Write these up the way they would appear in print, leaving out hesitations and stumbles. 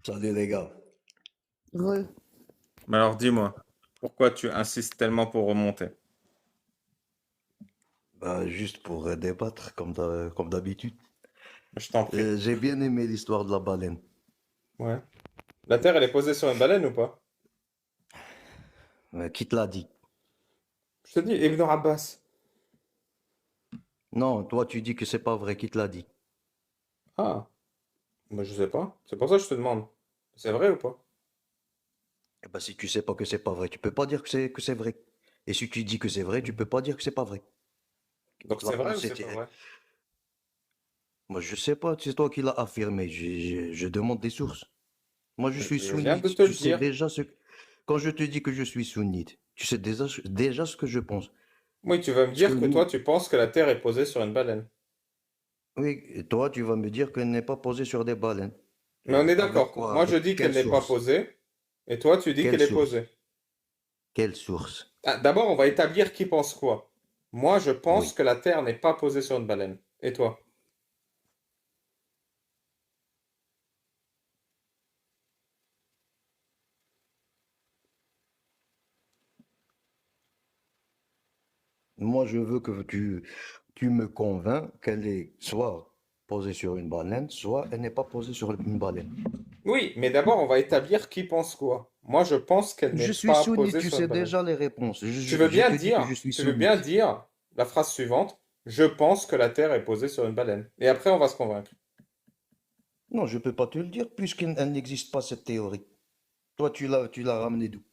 Salut les gars. Re. Mais alors dis-moi, pourquoi tu insistes tellement pour remonter? Bah, juste pour débattre comme d'habitude. Je t'en prie. J'ai bien aimé l'histoire de la baleine. Ouais. La Terre, elle est posée sur une baleine ou pas? Qui te l'a dit? Je te dis, Ibn Abbas. Non, toi tu dis que c'est pas vrai. Qui te l'a dit? Ah, moi je sais pas. C'est pour ça que je te demande. C'est vrai ou pas? Eh ben, si tu sais pas que c'est pas vrai, tu peux pas dire que c'est vrai. Et si tu dis que c'est vrai, tu peux pas dire que c'est pas vrai. Donc La c'est vrai ou réponse c'est pas c'était. vrai? Moi je sais pas, c'est toi qui l'as affirmé. Je demande des sources. Moi je suis Je viens de sunnite. te le Tu sais dire. déjà ce. Quand je te dis que je suis sunnite, tu sais déjà ce que je pense. Oui, tu vas me Parce que dire que toi, nous, tu penses que la Terre est posée sur une baleine. oui, et toi tu vas me dire qu'elle n'est pas posée sur des baleines. Mais on est Avec d'accord. quoi? Moi, je Avec dis quelle qu'elle n'est pas source? posée, et toi, tu dis Quelle qu'elle est source? posée. Quelle source? Ah, d'abord, on va établir qui pense quoi. Moi, je pense Oui. que la Terre n'est pas posée sur une baleine. Et toi? Moi, je veux que tu me convaincs qu'elle est soit posée sur une baleine, soit elle n'est pas posée sur une baleine. Oui, mais d'abord, on va établir qui pense quoi. Moi, je pense qu'elle n'est Je suis pas sunnite, posée tu sur une sais baleine. déjà les réponses. Je te dis que je suis Tu veux bien sunnite. dire la phrase suivante, je pense que la Terre est posée sur une baleine. Et après, on va se convaincre. Non, je peux pas te le dire puisqu'elle elle n'existe pas cette théorie. Toi, tu l'as ramené d'où?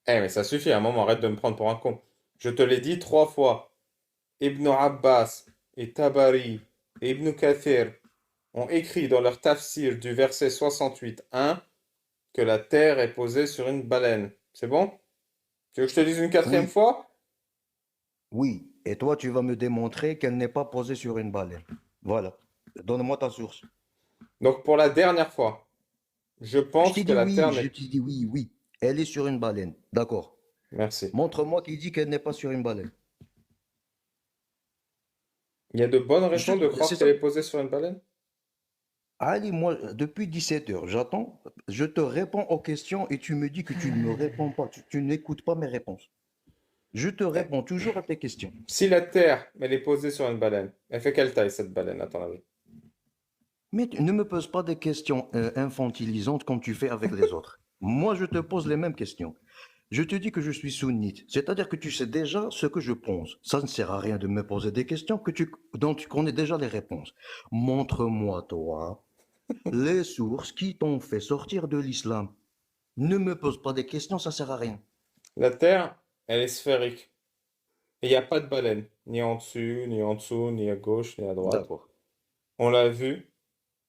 Eh, mais ça suffit, à un moment, arrête de me prendre pour un con. Je te l'ai dit 3 fois. Ibn Abbas et Tabari et Ibn Kathir ont écrit dans leur tafsir du verset 68:1 que la Terre est posée sur une baleine. C'est bon? Tu veux que je te dise une quatrième Oui, fois? oui. Et toi, tu vas me démontrer qu'elle n'est pas posée sur une baleine. Voilà. Donne-moi ta source. Donc, pour la dernière fois, je Je pense t'ai que dit la oui, Terre je n'est... t'ai dit oui, oui. Elle est sur une baleine. D'accord. Merci. Montre-moi qui dit qu'elle n'est pas sur une baleine. Il y a de bonnes raisons de croire C'est qu'elle ça. est posée sur une baleine? Ali, moi, depuis 17 heures, j'attends, je te réponds aux questions et tu me dis que tu ne me réponds pas, tu n'écoutes pas mes réponses. Je te Eh, réponds toujours à tes questions. si la Terre, elle est posée sur une baleine, elle fait quelle taille cette baleine, à ton avis? Mais ne me pose pas des questions infantilisantes comme tu fais avec les autres. Moi, je te pose les mêmes questions. Je te dis que je suis sunnite, c'est-à-dire que tu sais déjà ce que je pense. Ça ne sert à rien de me poser des questions dont tu connais déjà les réponses. Montre-moi, toi, les sources qui t'ont fait sortir de l'islam. Ne me pose pas des questions, ça sert à rien. La Terre, elle est sphérique. Et il n'y a pas de baleine. Ni en dessus, ni en dessous, ni à gauche, ni à droite. D'accord. On l'a vu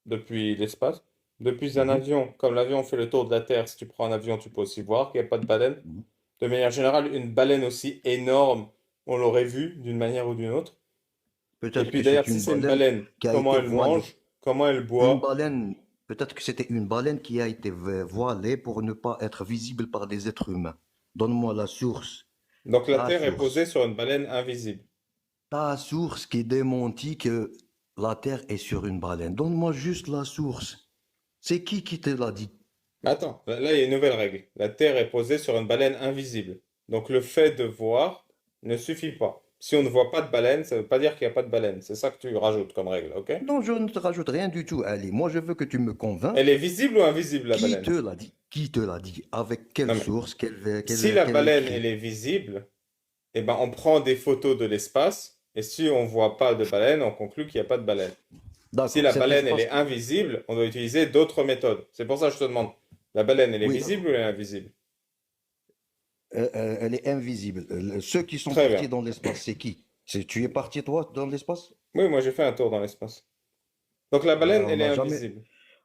depuis l'espace. Depuis un Mhm, avion, comme l'avion fait le tour de la Terre, si tu prends un avion, tu peux aussi voir qu'il n'y a pas de baleine. mhm. De manière générale, une baleine aussi énorme, on l'aurait vu d'une manière ou d'une autre. Et Peut-être puis que d'ailleurs, c'est si une c'est une baleine baleine, qui a comment été elle voilée. mange, comment elle Une boit. baleine, peut-être que c'était une baleine qui a été voilée pour ne pas être visible par des êtres humains. Donne-moi la source. Donc la Ta Terre est posée source. sur une baleine invisible. Ta source qui démentit que la Terre est sur une baleine. Donne-moi juste la source. C'est qui te l'a dit? Mais attends, là il y a une nouvelle règle. La Terre est posée sur une baleine invisible. Donc le fait de voir ne suffit pas. Si on ne voit pas de baleine, ça ne veut pas dire qu'il n'y a pas de baleine. C'est ça que tu rajoutes comme règle, ok? Non, je ne te rajoute rien du tout, Ali. Moi, je veux que tu me convaincs. Elle est visible ou invisible, la Qui te baleine? l'a dit? Qui te l'a dit? Avec quelle Non mais, source? si la Quel baleine, écrit? elle est visible, eh ben, on prend des photos de l'espace, et si on voit pas de baleine, on conclut qu'il n'y a pas de baleine. Si D'accord. la Cet baleine, elle espace. est invisible, on doit utiliser d'autres méthodes. C'est pour ça que je te demande, la baleine, elle est Oui, visible d'accord. ou elle est invisible? Elle est invisible. Ceux qui sont Très bien. partis dans l'espace, c'est qui? Tu es parti, toi, dans l'espace? Oui, moi j'ai fait un tour dans l'espace. Donc la Ben, baleine, elle est invisible.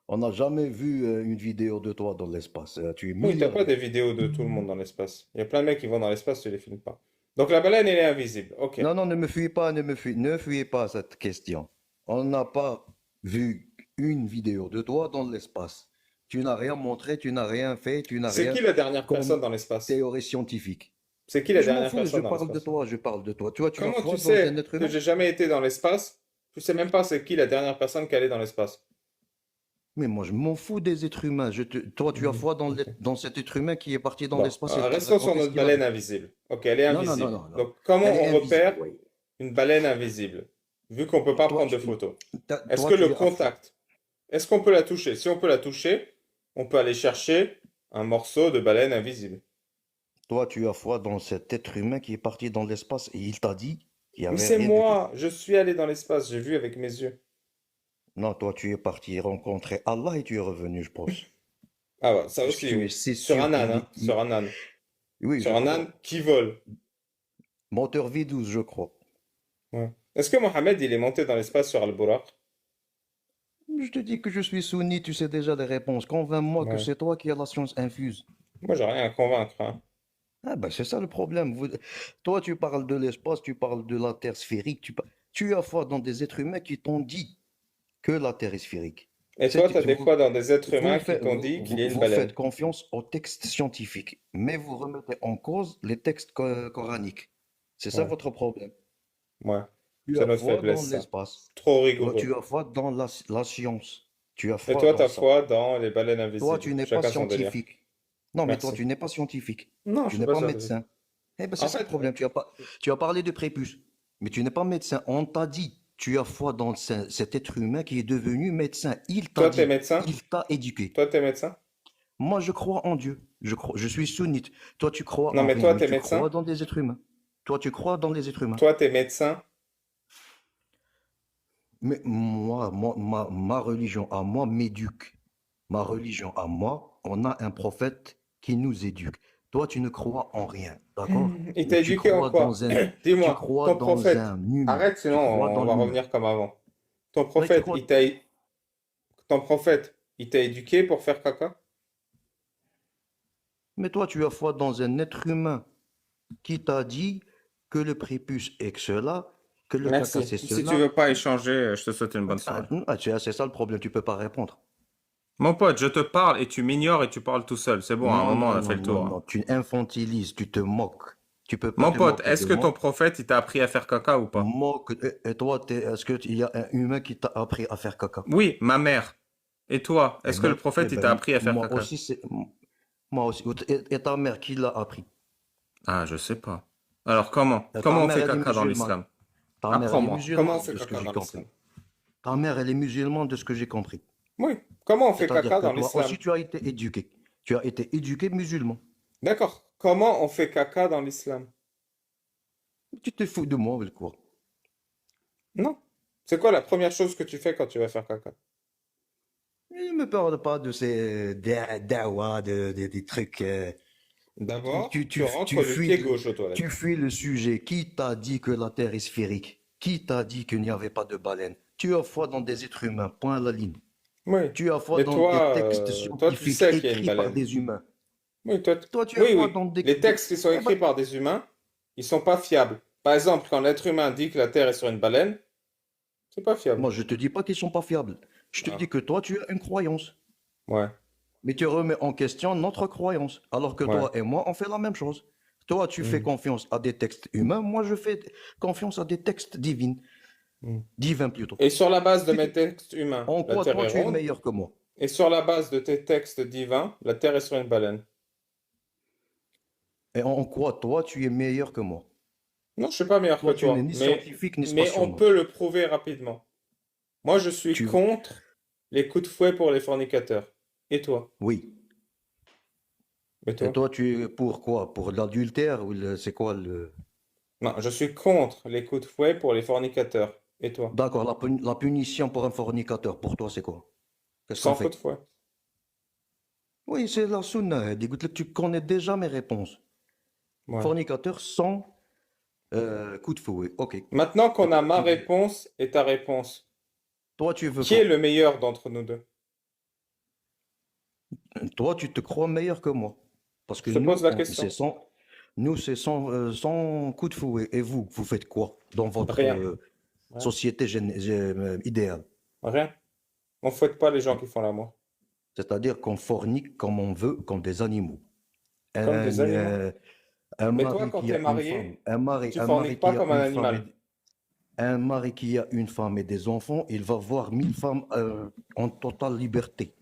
on n'a jamais vu une vidéo de toi dans l'espace. Tu es Oui, t'as pas des milliardaire. vidéos de tout le monde dans l'espace. Il y a plein de mecs qui vont dans l'espace, tu les filmes pas. Donc la baleine, elle est invisible. Ok. Non, non, ne me fuyez pas, ne fuyez pas cette question. On n'a pas vu une vidéo de toi dans l'espace. Tu n'as rien montré, tu n'as rien fait, tu n'as C'est rien qui la dernière comme personne dans l'espace? théorie scientifique. C'est qui la Je m'en dernière fous, je personne dans parle de l'espace? toi, je parle de toi. Toi, tu vas Comment tu croire dans un sais être que humain? j'ai jamais été dans l'espace? Tu sais même pas c'est qui la dernière personne qui est allée dans l'espace. Mais moi, je m'en fous des êtres humains. Toi, tu as Mhm. foi Ok. dans cet être humain qui est parti dans Bon, l'espace et tu me restons sur racontes ce notre qu'il a baleine vu. invisible. Ok, elle est Non, non, non, invisible. non, non. Donc, comment Elle est on invisible, repère oui. une baleine invisible, vu qu'on peut pas Toi, prendre de photos? Est-ce toi, que le tu es à foi. contact, est-ce qu'on peut la toucher? Si on peut la toucher, on peut aller chercher un morceau de baleine invisible. Toi, tu as foi dans cet être humain qui est parti dans l'espace et il t'a dit qu'il n'y Mais avait c'est rien du tout. moi, je suis allé dans l'espace, j'ai vu avec mes yeux. Non, toi, tu es parti rencontrer Allah et tu es revenu, je pense. Ah ouais, ça Parce que aussi, tu es oui. c'est Sur sûr un âne, qu'il hein, sur un âne. Oui, je Sur un crois. âne qui vole. Moteur V12, je crois. Ouais. Est-ce que Mohamed, il est monté dans l'espace sur Al-Buraq? Je te dis que je suis sunni, tu sais déjà les réponses. Convainc-moi que Ouais. c'est toi qui as la science infuse. Moi, j'ai rien à convaincre, hein. Ah ben c'est ça le problème. Toi, tu parles de l'espace, tu parles de la Terre sphérique, tu as foi dans des êtres humains qui t'ont dit que la Terre est sphérique. Et toi, tu as des Vous, fois dans des êtres humains qui t'ont dit qu'il y a une vous faites baleine. confiance aux textes scientifiques, mais vous remettez en cause les textes coraniques. C'est ça Ouais, votre problème. ouais. Tu C'est as notre foi dans faiblesse, ça. l'espace. Trop Toi, tu rigoureux. as foi dans la science. Tu as Et foi toi, dans ta ça. foi dans les baleines Toi, invisibles. tu n'es pas Chacun son délire. scientifique. Non, mais toi, Merci. tu n'es pas scientifique. Non, je Tu suis n'es pas pas scientifique. médecin. Eh ben, c'est En ça le fait, problème. Tu as parlé de prépuce, mais tu n'es pas médecin. On t'a dit, tu as foi dans cet être humain qui est devenu médecin. Il t'a toi, t'es dit, médecin? il t'a éduqué. Toi, t'es médecin? Moi, je crois en Dieu. Je suis sunnite. Toi, tu crois Non, en mais rien, toi, mais t'es tu médecin? crois dans des êtres humains. Toi, tu crois dans les êtres humains. Toi, t'es médecin? Mais ma religion à moi m'éduque. Ma religion à moi, on a un prophète qui nous éduque. Toi, tu ne crois en rien, d'accord? Il Mais t'a éduqué en quoi? tu Dis-moi, crois ton dans prophète. un humain. Arrête, sinon Tu crois on dans va l'humain. revenir comme avant. Ton Ouais, tu prophète, crois. ton prophète, il t'a éduqué pour faire caca? Mais toi, tu as foi dans un être humain qui t'a dit que le prépuce est que cela, que le caca Merci. c'est Si tu cela. veux pas échanger, je te souhaite une bonne soirée. C'est ça le problème, tu peux pas répondre. Mon pote, je te parle et tu m'ignores et tu parles tout seul. C'est bon, à un Non, moment, on non, a fait non, le non, tour, hein. non, tu infantilises, tu te moques. Tu peux pas Mon te pote, moquer est-ce de que ton moi. prophète, il t'a appris à faire caca ou pas? Et toi, est-ce qu'il y a un humain qui t'a appris à faire caca? Oui, ma mère. Et toi, est-ce que le Eh prophète, il t'a ben, appris à faire caca? moi aussi. Et ta mère, qui l'a appris? Ah, je sais pas. Alors, comment? Ta Comment on mère, fait elle est caca dans musulmane. l'islam? Ta mère, elle est Apprends-moi. Comment on musulmane, fait de ce que caca j'ai dans l'islam? compris. Ta mère, elle est musulmane, de ce que j'ai compris. Oui. Comment on fait C'est-à-dire caca que dans toi aussi, l'islam? tu as été éduqué. Tu as été éduqué musulman. D'accord. Comment on fait caca dans l'islam? Tu te fous de moi, ou quoi? Non. C'est quoi la première chose que tu fais quand tu vas faire caca? Ne me parle pas de ces dawa, des trucs. D'abord, tu rentres du pied gauche aux Tu toilettes. fuis le sujet. Qui t'a dit que la Terre est sphérique? Qui t'a dit qu'il n'y avait pas de baleine? Tu as foi dans des êtres humains, point à la ligne. Oui. Tu as foi Mais dans des toi, textes toi, tu scientifiques sais qu'il y a une écrits par baleine. des humains. Oui, toi, Toi, tu as oui, foi oui. dans des... Les textes qui sont Eh ben, écrits par des humains, ils sont pas fiables. Par exemple, quand l'être humain dit que la Terre est sur une baleine, c'est pas fiable. moi, je te dis pas qu'ils sont pas fiables. Je te dis Ah, que toi, tu as une croyance. ouais, Mais tu remets en question notre croyance. Alors que ouais. toi et moi, on fait la même chose. Toi, tu fais Hmm, confiance à des textes humains. Moi, je fais confiance à des textes hmm. divins plutôt. Et sur la base de Tu mes te- textes humains, En la quoi Terre toi, est tu es ronde. meilleur que moi? Et sur la base de tes textes divins, la Terre est sur une baleine. Et en quoi toi, tu es meilleur que moi? Non, je suis pas meilleur que Toi, tu n'es toi, ni scientifique ni mais on peut spationaute. le prouver rapidement. Moi, je suis Tu... contre les coups de fouet pour les fornicateurs. Et toi? Oui. Et Et toi? toi, tu es pour quoi? Pour l'adultère ou c'est quoi le... Non, je suis contre les coups de fouet pour les fornicateurs. Et toi? D'accord, la punition pour un fornicateur, pour toi, c'est quoi? Qu'est-ce qu'on Sans coup de fait? fouet. Oui, c'est la sunna. Écoute, tu connais déjà mes réponses. Ouais. Fornicateur sans coup de fouet. Ok. Et Maintenant qu'on a toi, ma réponse et ta réponse, tu veux qui est quoi? le meilleur d'entre nous deux? Toi, tu te crois meilleur que moi. Parce que Je te pose la c'est question. sans coup de fouet. Et vous faites quoi dans votre Rien. Rien. société idéale? Rien. On fouette pas les gens qui font l'amour. C'est-à-dire qu'on fornique comme on veut, comme des animaux. Comme des Un, animaux. un Mais toi, mari quand qui t'es a une femme, marié, tu un mari forniques pas qui a comme un une femme. animal. Un mari qui a une femme et des enfants, il va voir 1000 femmes en totale liberté.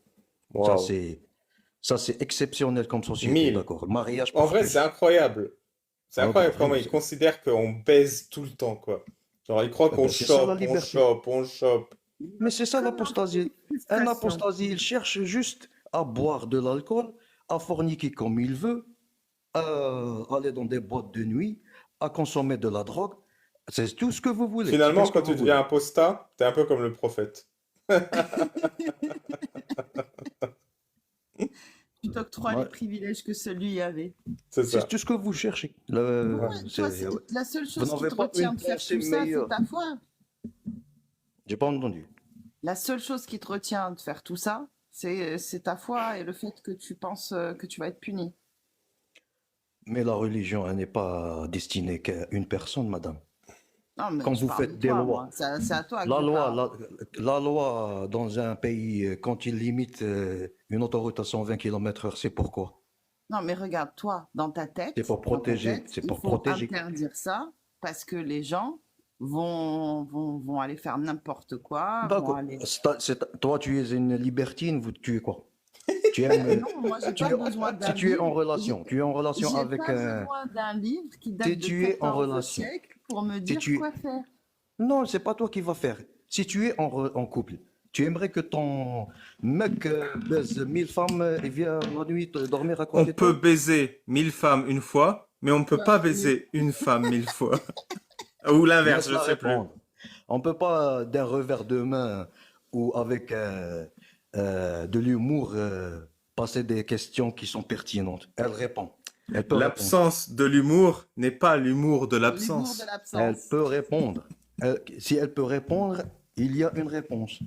Ça, Waouh. c'est, ça, c'est exceptionnel comme société, 1000. d'accord? Mariage En pour vrai, c'est tous. incroyable. C'est Ah bah incroyable comment oui, ils considèrent qu'on baise tout le temps, quoi. Genre, ils croient ah qu'on ben, c'est ça la chope, on liberté. chope, on chope. Mais c'est ça Comment l'apostasie. Un frustration? apostasie, il cherche juste à boire de l'alcool, à forniquer comme il veut, à aller dans des boîtes de nuit, à consommer de la drogue. C'est tout ce que vous voulez. C'est tout Finalement, ce que quand tu vous deviens voulez. apostat, t'es un peu comme le prophète. Tu t'octroies les Ouais, privilèges que celui avait. C'est c'est ça. tout ce que vous cherchez. Toi, la seule Vous chose qui n'avez te pas une retient de faire pensée tout ça, c'est meilleure. ta foi. J'ai pas entendu. La seule chose qui te retient de faire tout ça, c'est ta foi et le fait que tu penses que tu vas être puni. Mais la religion, elle n'est pas destinée qu'à une personne, madame. Non, mais Quand je vous parle de faites des toi, lois, moi. C'est à toi que la je loi, parle. la loi dans un pays, quand il limite une autoroute à 120 km/h, c'est pourquoi? Non, mais regarde, toi, C'est pour dans ta protéger. tête, C'est il pour faut protéger. interdire ça parce que les gens vont aller faire n'importe quoi, vont D'accord. aller... Toi, tu es une libertine, tu es quoi? Tu aimes. Non, moi, j'ai Tu pas es- besoin si d'un tu es en livre. relation, tu es en relation J'ai avec pas un. besoin d'un livre qui date Si de tu es en 14 relation, siècles pour me si dire tu quoi faire. Non, c'est pas toi qui vas faire. Si tu es en couple, tu aimerais que ton mec baise 1000 femmes et vient la nuit dormir à On côté de peut toi? baiser 1000 femmes une fois, mais on ne peut Bah, pas oui. baiser une femme 1000 fois. Ou l'inverse, je Laisse-la sais plus. répondre. On peut pas d'un revers de main ou avec de l'humour passer des questions qui sont pertinentes. Elle répond. Elle peut répondre. L'absence de l'humour n'est pas l'humour de L'humour de l'absence. Elle l'absence. peut répondre. Si elle peut répondre, il y a une réponse.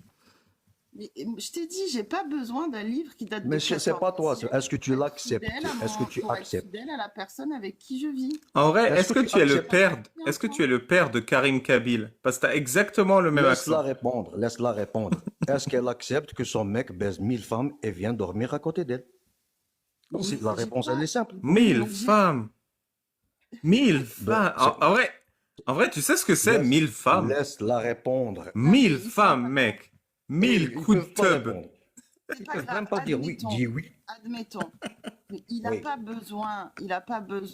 Mais je t'ai dit, j'ai pas besoin d'un livre qui date de Mais c'est pas 14 toi. siècles Est-ce que tu pour être l'acceptes? fidèle à Est-ce que tu pour être acceptes? fidèle à la personne avec qui je vis. En vrai, Est-ce est-ce que que tu tu es le acceptes? père, est-ce que tu es le père de Karim Kabil? Parce que t'as exactement le même Laisse-la accent. répondre. Laisse-la répondre. Est-ce qu'elle accepte que son mec baise 1000 femmes et vient dormir à côté d'elle? Mais La j'ai réponse, pas- elle est simple. Oui, 1000 donc femmes. 1000 Ben, femmes. En vrai, tu sais ce que c'est, laisse, 1000 femmes? laisse-la répondre. Ah, mais 1000 ils font femmes, pas mec. Et 1000 ils coups de peuvent pas tub. répondre. C'est Ils pas peuvent grave, même pas dire oui. admettons. Dis oui. Admettons. Mais il n'a Oui. pas besoin,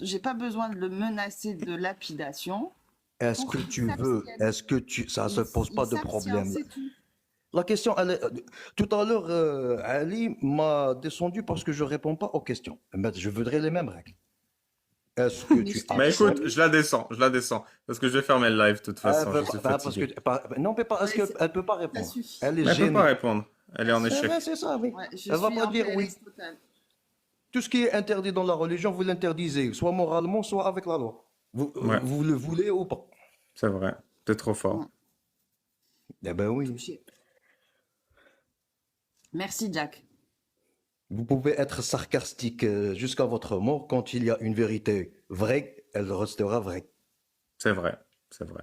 j'ai pas besoin de le menacer de lapidation Est-ce pour que qu'il tu veux? s'abstienne. Est-ce que ça se pose Il pas de s'abstient, problème? c'est tout. La question, elle est. Tout à l'heure, Ali m'a descendu parce que je réponds pas aux questions. Mais je voudrais les mêmes règles. Est-ce que Mais tu je t'ai Mais écoute, acceptes? je la descends. Parce que je vais fermer le live de toute Elle façon, peut je suis pas, parce que, fatigué. non, mais pas, parce Ouais, qu'elle peut pas ça répondre. suffit. Elle est Mais elle peut pas gênée. répondre. Elle est en C'est échec. vrai, c'est ça, oui. Ouais, je Elle va suis pas en dire oui. PLS total. Tout ce qui est interdit dans la religion, vous l'interdisez, soit moralement, soit avec la loi. Ouais, Vous le voulez ou pas? c'est vrai. T'es trop fort. Ouais, Eh ben oui. touché. Merci, Jack. Vous pouvez être sarcastique jusqu'à votre mort. Quand il y a une vérité vraie, elle restera vraie. C'est vrai. C'est vrai.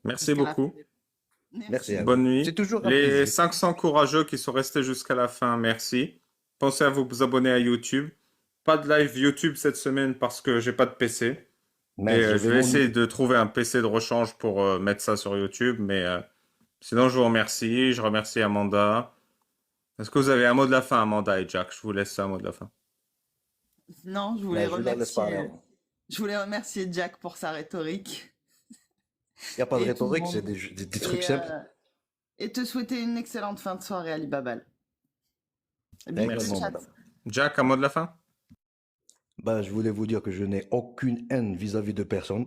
Merci Jusqu'à la fin. beaucoup. Merci à vous. Bonne C'est nuit. toujours un Les plaisir. 500 courageux qui sont restés jusqu'à la fin, merci. Pensez à vous abonner à YouTube. Pas de live YouTube cette semaine parce que j'ai pas de PC. Mais Et je je vais vais essayer m'ennuyer. de trouver un PC de rechange pour mettre ça sur YouTube. Mais sinon, je vous remercie. Je remercie Amanda. Est-ce que vous avez un mot de la fin, Amanda et Jack? Je vous laisse un mot de la fin. Non, Mais je la laisse parler avant. je voulais remercier Jack pour sa rhétorique Il n'y a pas de et tout le rhétorique, c'est monde. des trucs simples. Et te souhaiter une excellente fin de soirée, Ali Babal. Bisous Également, le chat. madame. Jack, un mot de la fin? Ben, je voulais vous dire que je n'ai aucune haine vis-à-vis de personne.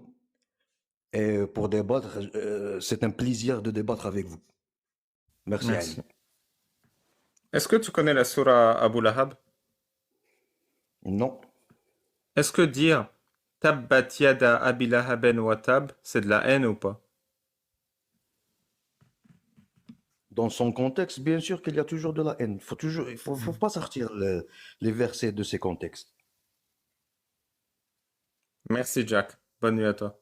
Et pour débattre, c'est un plaisir de débattre avec vous. Merci, Merci. Ali. Est-ce que tu connais la surah Abu Lahab? Non. Est-ce que dire Tabbat yada Abi Lahaben wa tab, c'est de la haine ou pas? Dans son contexte, bien sûr qu'il y a toujours de la haine. Il faut pas sortir les versets de ces contextes. Merci, Jack. Bonne nuit à toi.